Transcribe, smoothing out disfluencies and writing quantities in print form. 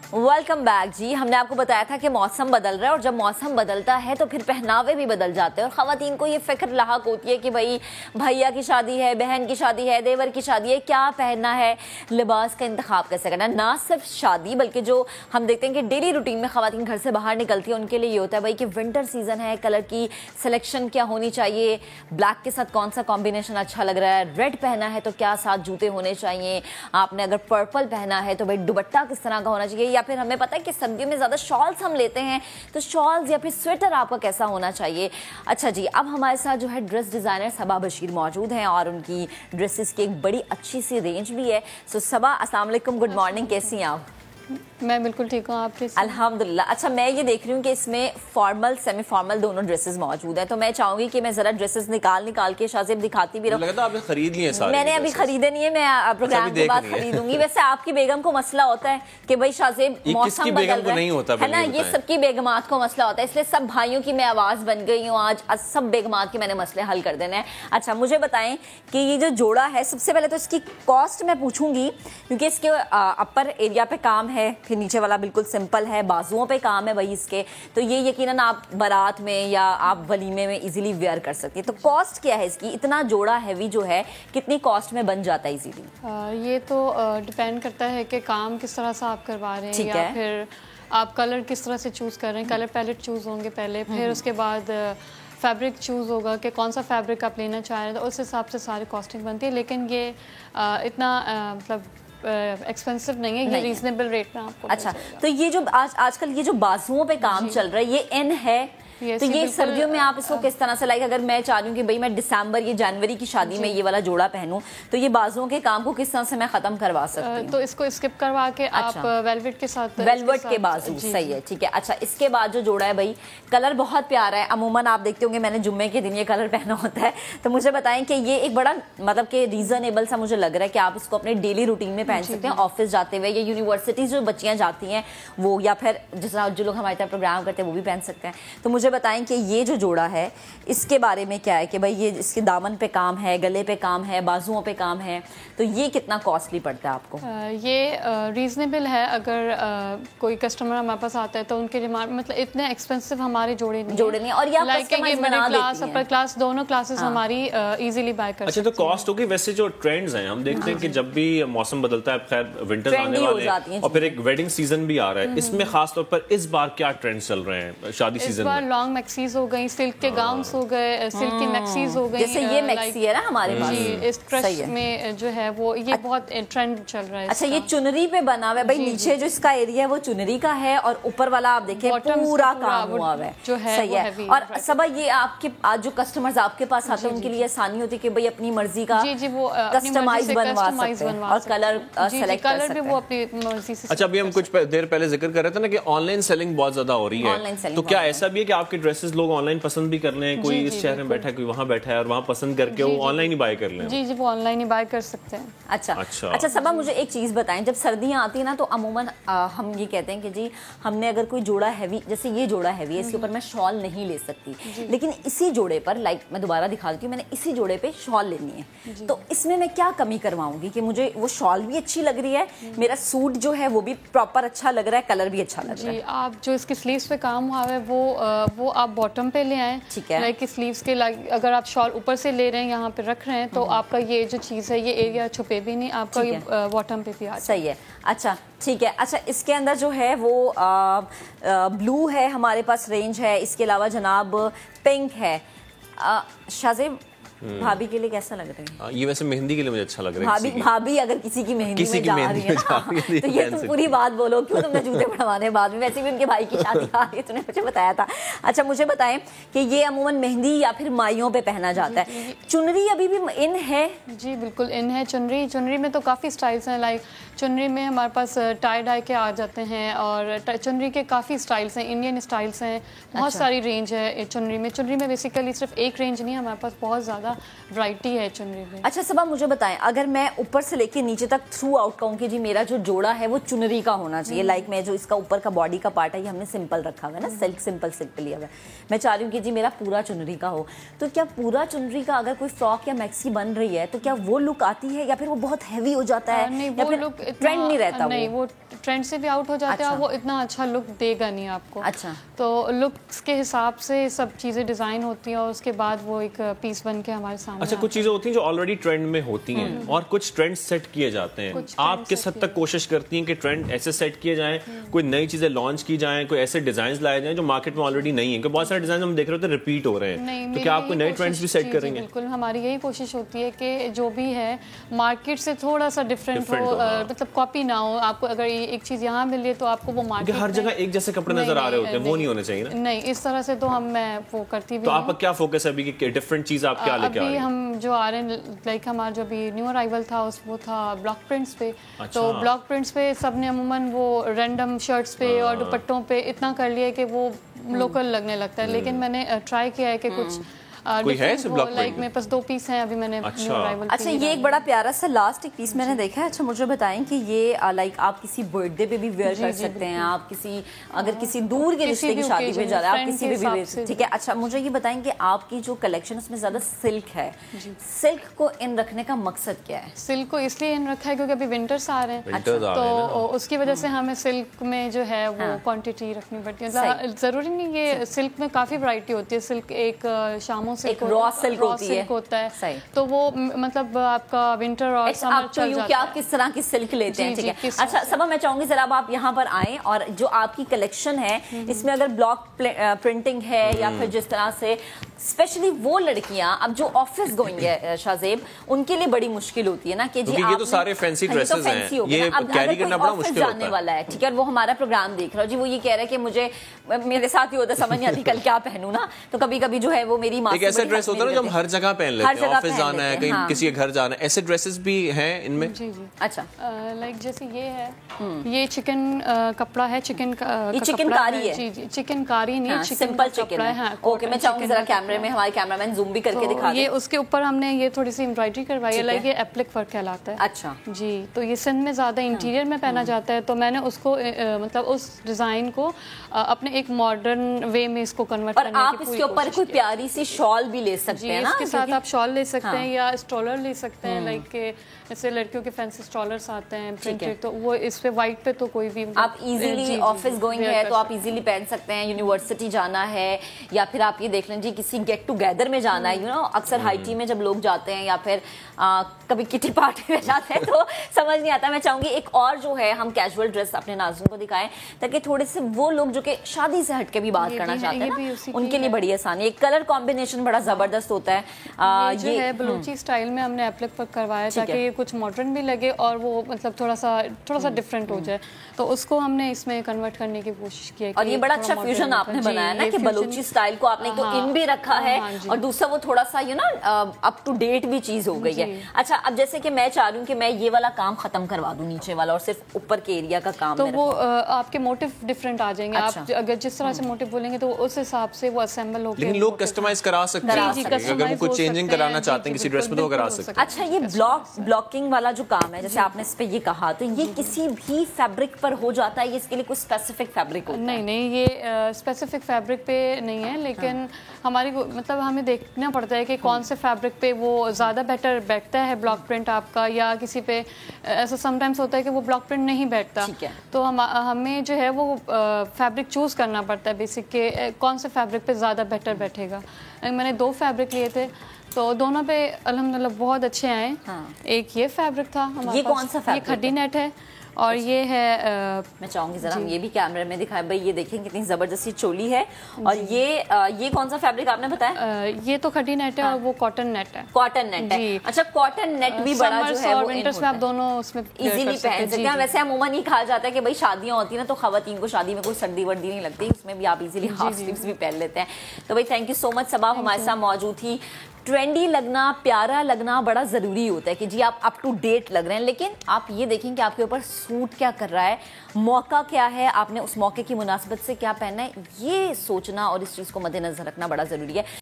Welcome back जी। हमने आपको बताया था कि मौसम बदल रहा है और जब मौसम बदलता है तो फिर पहनावे भी बदल जाते हैं और ख़वातीन को ये फ़िक्र लाहक होती है कि भाई भैया की शादी है, बहन की शादी है, देवर की शादी है, क्या पहनना है, लिबास का इंतखाब कैसे करना। ना सिर्फ शादी बल्कि जो हम देखते हैं कि डेली रूटीन में ख़वातीन घर से बाहर निकलती है उनके लिए ये होता है भाई कि विंटर सीज़न है, कलर की सिलेक्शन क्या होनी चाहिए, ब्लैक के साथ कौन सा कॉम्बिनेशन अच्छा लग रहा है, रेड पहना है तो क्या साथ जूते होने चाहिए, आपने अगर पर्पल पहना है तो भाई दुपट्टा किस तरह का होना चाहिए, या फिर हमें पता है कि सर्दियों में ज़्यादा शॉल्स हम लेते हैं तो शॉल्स या फिर स्वेटर आपका कैसा होना चाहिए। अच्छा जी, अब हमारे साथ जो है ड्रेस डिज़ाइनर सबा बशीर मौजूद हैं और उनकी ड्रेसेस की एक बड़ी अच्छी सी रेंज भी है। सो सबा, अस्सलाम वालेकुम, गुड मॉर्निंग, कैसी हैं आप? मैं बिल्कुल ठीक हूँ, आप कैसे? अल्हम्दुलिल्लाह। अच्छा, मैं ये देख रही हूँ कि इसमें फॉर्मल सेमी फॉर्मल दोनों ड्रेसेस मौजूद हैं, तो मैं चाहूंगी कि मैं जरा ड्रेसेस निकाल के शाज़ेब दिखाती भी रहूँ। लगता है आपने खरीद लिए सारे? मैंने अभी खरीदे नहीं है, मैं प्रोग्राम के बाद खरीदूंगी। वैसे आपकी बेगम को मसला होता है कि भाई शाज़ेब मौसम बदल रहा नहीं होता है ना, ये सबकी बेगमात को मसला होता है, इसलिए सब भाइयों की मैं आवाज़ बन गई हूँ आज सब बेगमात के मैंने मसले हल कर देने हैं। अच्छा, मुझे बताएं कि ये जो जोड़ा है, सबसे पहले तो इसकी कॉस्ट मैं पूछूंगी क्योंकि इसके अपर एरिया पे काम है, फिर नीचे वाला बिल्कुल सिंपल है, बाजुओं पे काम है वही इसके, तो ये यकीनन आप बारात में या आप वलीमे में इजीली वेयर कर सकती है। तो कॉस्ट क्या है इसकी? इतना जोड़ा हैवी जो है कितनी कॉस्ट में बन जाता है इजीली? ये तो डिपेंड करता है कि काम किस तरह से आप करवा रहे हैं या फिर आप कलर किस तरह से चूज़ कर रहे हैं। कलर पैलेट चूज़ होंगे पहले, फिर उसके बाद फैब्रिक चूज़ होगा कि कौन सा फैब्रिक आप लेना चाह रहे हैं, तो उस हिसाब से सारी कॉस्टिंग बनती है। लेकिन ये इतना मतलब एक्सपेंसिव नहीं है, ये रीजनेबल रेट में आपको। अच्छा, तो ये जो आजकल ये जो बाजुओं पे काम चल रहा है ये इन है, तो ये सर्दियों में आप इसको किस तरह से, लाइक अगर मैं चाह रही हूँ कि भाई मैं दिसंबर या जनवरी की शादी में ये वाला जोड़ा पहनूं, तो ये बाजुओं के काम को किस तरह से मैं खत्म करवा सकती हूँ? तो इसको स्किप करवा के आप वेलवेट के साथ, वेलवेट के बाजू, सही है, ठीक है। अच्छा, इसके बाद जो जोड़ा है भाई, कलर बहुत प्यारा है। अमूमन आप देखते होंगे मैंने जुम्मे के दिन ये कलर पहना होता है, तो मुझे बताएं कि ये एक बड़ा मतलब कि रीजनेबल सा मुझे लग रहा है कि आप इसको अपने डेली रूटीन में पहन सकते हैं, ऑफिस जाते हुए या यूनिवर्सिटीज जो बच्चियां जाती हैं वो, या फिर जो लोग हमारे साथ प्रोग्राम करते हैं वो भी पहन सकते हैं। तो मुझे बताएं कि ये जो जोड़ा है इसके बारे में क्या है कि भाई ये इसके दामन पे काम है, गले पे काम है, बाजुओं पे काम है, तो ये कितना कॉस्टली पड़ता है आपको? ये रीजनेबल है। अगर कोई कस्टमर हमारे पास आता है तो उनके डिमांड मतलब इतने एक्सपेंसिव हमारे जोड़े नहीं, और ये क्लास अपर क्लास दोनों क्लासेस हमारी इजीली बाय कर। अच्छा, तो कॉस्ट होगी। वैसे जो ट्रेंड्स हैं हम देखते हैं कि जब भी मौसम बदलता है, खैर विंटर्स आने वाले हैं और फिर एक वेडिंग सीजन भी आ रहा है, इसमें खास तौर पर इस बार क्या ट्रेंड्स चल रहे हैं शादी सीजन में? इस बार लॉन्ग मैक्सीज हो गई, सिल्क के गाउन्स हो गए, सिल्क की मैक्सीज हो गई, जैसे ये मैक्सी है ना हमारे पास, इस क्रश में जो है वो ये बहुत ट्रेंड चल रहा है। अच्छा, ये चुनरी पे बना हुआ है भाई, नीचे जो इसका एरिया है वो चुनरी का है और ऊपर वाला आप देखें पूरा काम हुआ है जो है, सही है। और सबा ये आपके आज जो कस्टमर्स आपके पास आते हैं उनके लिए आसानी होती है कि भाई अपनी मर्जी का वो कस्टमाइज बनवा सकते हैं और कलर सेलेक्ट कर सकते हैं, वो अपनी मर्जी से। अच्छा, अभी हम कुछ देर पहले जिक्र कर रहे थे ना कि ऑनलाइन सेलिंग बहुत ज्यादा हो रही है, तो क्या ऐसा भी है कि आपके ड्रेसेस लोग ऑनलाइन पसंद भी कर रहे हैं? कोई इस शहर में बैठा है, कोई वहाँ बैठा है और वहाँ पसंद करके वो ऑनलाइन ही बाय कर लें? जी, वो ऑनलाइन ही बाय कर सकते हैं। अच्छा सबा, मुझे एक चीज़ बताएं, जब सर्दियाँ आती है ना तो अमूमन हम ये कहते हैं कि जी हमने अगर कोई जोड़ा हैवी, जैसे ये जोड़ा हैवी है, इसके ऊपर मैं शॉल नहीं ले सकती, लेकिन इसी जोड़े पर, लाइक मैं दोबारा दिखा देती हूँ, मैंने इसी जोड़े पे शॉल लेनी है, तो इसमें मैं क्या कमी करवाऊंगी कि मुझे वो शॉल भी अच्छी लग रही है, मेरा सूट जो है वो भी प्रॉपर अच्छा लग रहा है, कलर भी अच्छा लग रहा है? आप जो इसके स्लीव्स पे काम हुआ है वो आप बॉटम पे ले आए, ठीक है। लाइक स्लीव्स के अगर आप शॉल ऊपर से ले रहे हैं, यहाँ पे रख रहे हैं, तो आपका ये जो चीज़ है ये एरिया छुपे भी नहीं, आपका ये बॉटम पे भी आ सही है। अच्छा, ठीक है। अच्छा, इसके अंदर जो है वो ब्लू है हमारे पास रेंज है, इसके अलावा जनाब पिंक है। शाज़ेब, भाभी के लिए कैसा लग रहा है? ये वैसे मेहंदी के लिए मुझे अच्छा लग रहा है। भाभी अगर किसी की मेहंदी में जा रही है ना, तो ये तुम पूरी बात बोलो, क्यों तुमने जूते पढ़वाने बाद में? वैसे भी उनके भाई की शादी आ रही है, तुमने मुझे बताया था। अच्छा, मुझे बताएं कि ये अमूमन मेहंदी या फिर माइयों पे पहना जाता है, चुनरी अभी भी इन है? जी बिल्कुल इन है। चुनरी में तो काफ़ी स्टाइल्स हैं, लाइक चुनरी में हमारे पास टाई डाई के आ जाते हैं और चुनरी के काफ़ी स्टाइल्स हैं, इंडियन स्टाइल्स हैं, बहुत सारी रेंज है चुनरी में। चुनरी में बेसिकली सिर्फ एक रेंज नहीं है, हमारे पास बहुत ज़्यादा ज़्यादा वैरायटी है चुनरी में। अच्छा सबा मुझे बताएं, अगर मैं ऊपर से लेके नीचे तक थ्रू आउट कहूँ कि जी मेरा जो जोड़ा है वो चुनरी का होना चाहिए, लाइक मैं जो इसका ऊपर का बॉडी का पार्ट है ये हमने सिंपल रखा हुआ है ना, सिल्क सिंपल सिल्क पे लिया हुआ है, मैं चाह रही हूँ कि जी मेरा पूरा चुनरी का हो, तो क्या पूरा चुनरी का अगर कोई फ्रॉक या मैक्सी बन रही है तो क्या वो लुक आती है या फिर वो बहुत हैवी हो जाता है? नहीं, या वो फिर लुक ट्रेंड नहीं रहता? नहीं, वो ट्रेंड से भी आउट हो जाता है और वो इतना अच्छा लुक देगा नहीं आपको। अच्छा, तो लुक्स के हिसाब से सब चीज़ें डिज़ाइन होती हैं और उसके बाद वो एक पीस बन के हमारे सामने। अच्छा, कुछ चीज़ें होती हैं जो ऑलरेडी ट्रेंड में होती हैं और कुछ ट्रेंड सेट किए जाते हैं। आप किस हद तक कोशिश करती हैं कि ट्रेंड ऐसे सेट किए जाएं, कोई नई चीज़ें लॉन्च की जाएं, कोई ऐसे डिजाइन लाए जाएं जो मार्केट में ऑलरेडी नहीं है? क्योंकि बहुत सारे डिजाइन हम देख रहे होते हैं रिपीट हो रहे हैं, तो क्या आप कोई नए ट्रेंड्स भी सेट करेंगे? बिल्कुल, हमारी यही कोशिश होती है कि जो भी है मार्केट से थोड़ा सा डिफरेंट हो, मतलब कॉपी ना हो। आपको अगर एक चीज़ यहाँ मिल रही है तो आपको वो मार्केट हर जगह एक जैसे कपड़े नजर आ रहे होते हैं, वो नहीं होने चाहिए ना? नहीं, इस तरह से तो मैं वो करती भी। तो आपका क्या फोकस है अभी कि डिफरेंट चीज आप क्या लेके आ रहे हैं? हम जो आ रहे हैं, लाइक हमारा जो अभी न्यू अराइवल था वो था ब्लॉक प्रिंट्स पे। अच्छा। तो ब्लॉक प्रिंट्स पे सबने अमूमन वो रैंडम शर्ट्स पे और दुपट्टों पे इतना कर लिया कि वो लोकल लगने लगता है, लेकिन मैंने ट्राई किया है कि कुछ कोई है इस ब्लॉक लाइक मेरे पास 2 पीस हैं अभी मैंने। अच्छा, ये एक बड़ा प्यारा सा लास्ट एक पीस मैंने देखा है। अच्छा मुझे बताएं कि ये लाइक आप किसी बर्थडे पे भी वेयर कर सकते हैं, आप किसी अगर किसी दूर के रिश्ते की शादी पे जा रहे हैं आप किसी भी वेयर, ठीक है। अच्छा मुझे ये बताएं कि आपकी जो कलेक्शन उसमें ज्यादा सिल्क है, सिल्क को इन रखने का मकसद क्या है? सिल्क को इसलिए इन रखा है क्योंकि अभी विंटर्स आ रहे हैं, तो उसकी वजह से हमें सिल्क में जो है वो क्वांटिटी रखनी पड़ती है। जरूरी नहीं, ये सिल्क में काफी वैरायटी होती है। सिल्क एक शामों से एक रॉ सिल्क होता है, सही। तो वो मतलब आपका विंटर और समर चल जाता है। क्या किस तरह की सिल्क लेते हैं, ठीक है। अच्छा सबा मैं चाहूंगी जरा अब आप यहाँ पर आएं और जो आपकी कलेक्शन है इसमें अगर ब्लॉक प्रिंटिंग है या फिर जिस तरह से स्पेशली वो लड़कियां अब जो ऑफिस गोइंग है शाजेब, उनके लिए बड़ी मुश्किल होती है ना कि जी ये तो सारे फैंसी ड्रेसेस हैं, ये कैरी करना बड़ा मुश्किल होता है। वाला है, ठीक है, वो हमारा प्रोग्राम देख रहा है जी, वो ये कह रहा है कि मुझे मेरे साथ ही होता समझ नहीं आती कल क्या पहनूं ना, तो कभी कभी जो है वो मेरी माँ ऐसे ड्रेस होता है ना जो हम हर जगह पहन लेते हैं, ऑफिस जाना है, कहीं किसी के घर जाना है, ऐसे ड्रेसेस भी हैं इनमें? जी जी। अच्छा, लाइक जैसे ये है, ये चिकन कपड़ा है, चिकन चिकनकारी है। जी जी, चिकनकारी नहीं, सिंपल चिकन है। ओके, मैं चाहूंगी जरा कैमरे में हमारे कैमरामैन जूम भी करके दिखा दे। ये उसके ऊपर हमने ये थोड़ी सी एम्ब्रॉयडरी करवाई है, लाइक ये एप्लिक वर्क कहलाता है। अच्छा जी, तो ये सिंध में ज्यादा इंटीरियर में पहना जाता है, तो मैंने उसको मतलब उस डिजाइन को अपने एक मॉडर्न वे में इसको कन्वर्ट करने की आप इसके ऊपर कोई प्यारी सी शॉल भी ले सकते हैं ना, इसके साथ आप शॉल ले सकते हैं या स्टॉलर ले सकते हैं, लाइक जैसे लड़कियों के फैंसी स्टॉलर्स आते हैं प्रिंटेड, तो वो इस पे व्हाइट पे तो कोई भी आप इजीली ऑफिस गोइंग है तो आप इजीली पहन सकते हैं, यूनिवर्सिटी जाना है या फिर आप ये देख लीजिए किसी गेट टुगेदर में जाना है, यू नो अक्सर हाई टी में जब लोग जाते हैं या फिर कभी किटी पार्टी में जाते हैं तो समझ नहीं आता। मैं चाहूंगी एक और जो है हम कैजुअल ड्रेस अपने नाज़रीन को दिखाएं ताकि थोड़े से वो लोग जो कि शादी से हटके भी बात करना चाहते हैं ना उनके लिए बड़ी आसानी है। कलर कॉम्बिनेशन बड़ा जबरदस्त होता है। ये है बलूची स्टाइल में हमने एप्लिक पर करवाया ताकि कुछ मॉडर्न भी लगे और वो मतलब थोड़ा सा डिफरेंट हो जाए, तो उसको हमने इसमें कन्वर्ट करने की कोशिश की है। और ये बड़ा अच्छा फ्यूजन आपने बनाया ना कि बलूची स्टाइल को आपने तो इन भी रखा है और दूसरा वो थोड़ा सा you know up to date भी चीज हो गई है। अच्छा, अब जैसे कि मैं चाह रही हूँ कि मैं ये वाला काम खत्म करवा दूं नीचे वाला और सिर्फ ऊपर के एरिया का काम, तो वो आपके मोटिव डिफरेंट आ जाएंगे। आप अगर जिस तरह से मोटिव बोलेंगे तो उस हिसाब से वो असेंबल होकर, लेकिन लोग कस्टमाइज करा सकते हैं अगर वो कुछ चेंजिंग कराना चाहते हैं किसी ड्रेस में तो करा सकते हैं। अच्छा, ये ब्लॉकिंग वाला जो काम है जैसे आपने इस पे ये कहा, तो ये किसी भी फैब्रिक पर हो जाता है, ये इसके लिए कोई स्पेसिफिक फैब्रिक होता है? नहीं, ये स्पेसिफिक फैब्रिक पे नहीं है, लेकिन हमारी मतलब हमें देखना पड़ता है कि कौन से फैब्रिक पे वो ज़्यादा बेटर बैठता है ब्लॉक प्रिंट आपका, या किसी पे ऐसा समटाइम्स होता है कि वो ब्लॉक प्रिंट नहीं बैठता, तो हमें जो है वो फैब्रिक चूज़ करना पड़ता है बेसिक के कौन से फैब्रिक पे ज़्यादा बेटर बैठेगा। मैंने 2 फैब्रिक लिए थे तो दोनों पे अल्हम्दुलिल्लाह बहुत अच्छे आए। एक ये फैब्रिक था हमारे पास, कौन सा फैब्रिक? ये खड्डी नेट है और ये है मैं चाहूंगी जरा हम ये भी कैमरे में दिखाएं भाई, ये देखें कितनी जबरदस्ती चोली है। और ये कौन सा फैब्रिक आपने बताया? ये तो खड्डी नेट है और वो कॉटन नेट है। कॉटन नेट है। अच्छा, कॉटन नेट भी बड़ा जो है वो विंटर्स में आप दोनों उसमें इजीली पहन सकते हैं। वैसे अमूमन ही कहा जाता है कि भाई शादियां होती है ना तो खवातीन को शादी में कोई सर्दी वर्दी नहीं लगती, उसमें भी आप इजीली हाफ स्लीव्स भी पहन लेते हैं। तो भाई थैंक यू सो मच सबा, हमारे साथ मौजूद थी। ट्रेंडी लगना, प्यारा लगना बड़ा ज़रूरी होता है कि जी आप अप टू डेट लग रहे हैं, लेकिन आप ये देखें कि आपके ऊपर सूट क्या कर रहा है, मौका क्या है, आपने उस मौके की मुनासिबत से क्या पहनना है, ये सोचना और इस चीज़ को मद्देनजर रखना बड़ा ज़रूरी है।